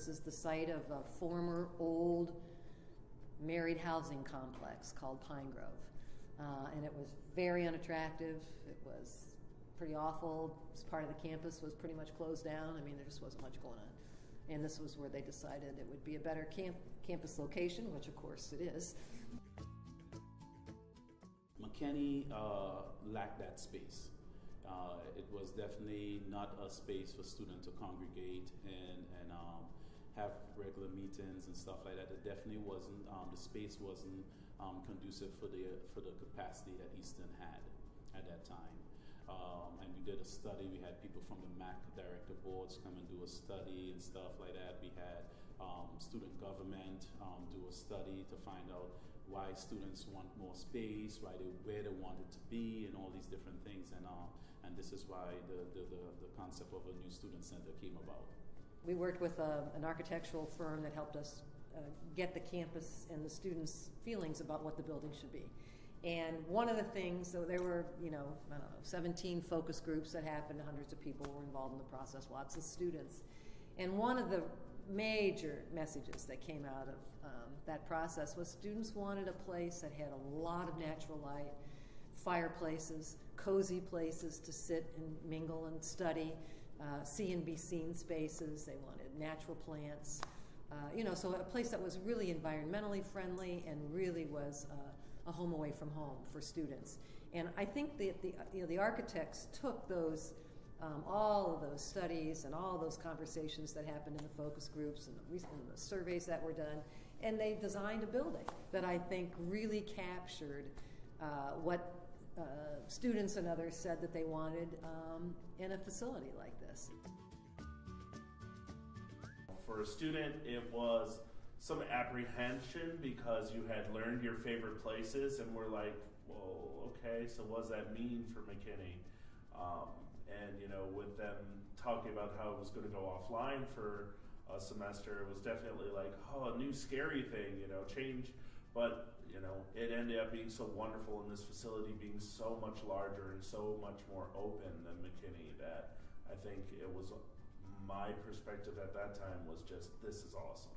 This is the site of a former old married housing complex called Pine Grove. And it was very unattractive. It was pretty awful. This part of the campus was pretty much closed down. I mean, there just wasn't much going on. And this was where they decided it would be a better campus location, which of course it is. McKinney lacked that space. It was definitely not a space for students to congregate and have regular meetings and stuff like that. It definitely wasn't. The space wasn't conducive for the capacity that Easton had at that time. And we did a study. We had people from the MAC director boards come and do a study and stuff like that. We had student government do a study to find out why students want more space, where they want it to be, and all these different things. And this is why the concept of a new student center came about. We worked with an architectural firm that helped us get the campus and the students' feelings about what the building should be. And one of the things, so there were, 17 focus groups that happened, hundreds of people were involved in the process, lots of students. And one of the major messages that came out of that process was students wanted a place that had a lot of natural light, fireplaces, cozy places to sit and mingle and study, see and be seen spaces. They wanted natural plants, so a place that was really environmentally friendly and really was a home away from home for students. And I think the architects took those all of those studies and all those conversations that happened in the focus groups and the surveys that were done, and they designed a building that I think really captured what students and others said that they wanted in a facility like this. For a student, it was some apprehension because you had learned your favorite places and we're like, well, okay, so what does that mean for McKinney? And with them talking about how it was going to go offline for a semester, it was definitely like, oh, a new scary thing, change. But, it ended up being so wonderful in this facility being so much larger and so much more open than McKinney that I think it was, my perspective at that time was just, this is awesome.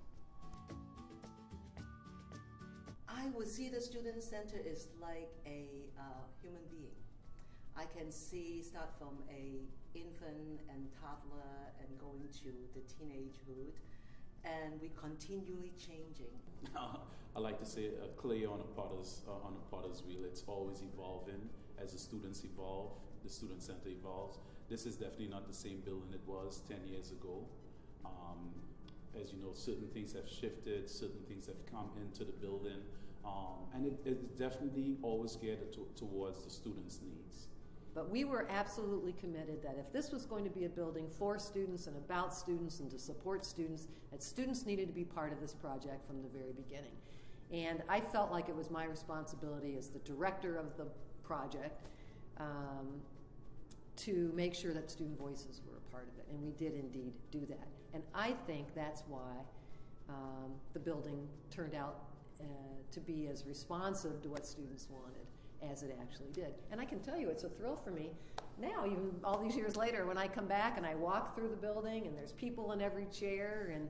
I would see the student center is like a human being. I can see start from a infant and toddler and going to the teenagehood, and we continually changing. I like to say clay on a potter's wheel. It's always evolving as the students evolve. The student center evolves. This is definitely not the same building it was 10 years ago. As you know, certain things have shifted, certain things have come into the building, and it's definitely always geared towards the students' needs. But we were absolutely committed that if this was going to be a building for students and about students and to support students, that students needed to be part of this project from the very beginning. And I felt like it was my responsibility as the director of the project to make sure that student voices were a part of it, and we did indeed do that. And I think that's why the building turned out to be as responsive to what students wanted as it actually did. And I can tell you, it's a thrill for me now, even all these years later, when I come back and I walk through the building and there's people in every chair and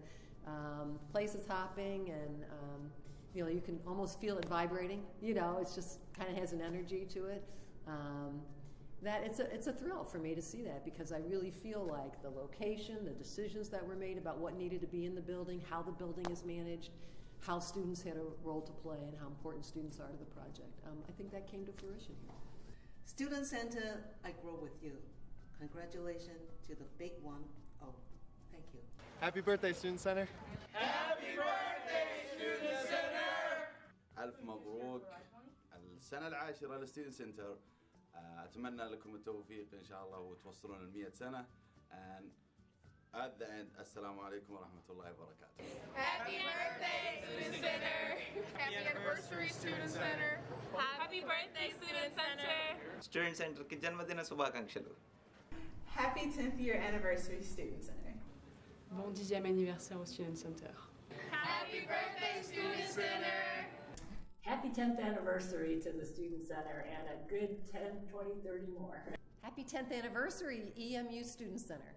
places hopping and you can almost feel it vibrating. It's just kind of has an energy to it. That it's a thrill for me to see that, because I really feel like the location, the decisions that were made about what needed to be in the building, how the building is managed, how students had a role to play, and how important students are to the project. I think that came to fruition here. Student Center, I grow with you. Congratulations to the big one. Oh, thank you. Happy birthday, Student Center. Happy birthday, Student Center. ألف مبروك السنة العاشرة للستودنت سنتر. أتمنى لكم التوفيق إن شاء الله وتوصلون 100 سنة. And at the end, Assalamu alaikum wa rahmatullahi wa barakatuh. Happy birthday, Student Center. Happy anniversary, Student Center. Happy birthday, Student Center. Student Center की जन्मदिन शुभाकांक्षलु. Happy 10th year anniversary, Student Center. Bon 10e anniversaire au Student Center. Happy birthday, Student Center. Happy 10th anniversary to the Student Center and a good 10, 20, 30 more. Happy 10th anniversary, EMU Student Center.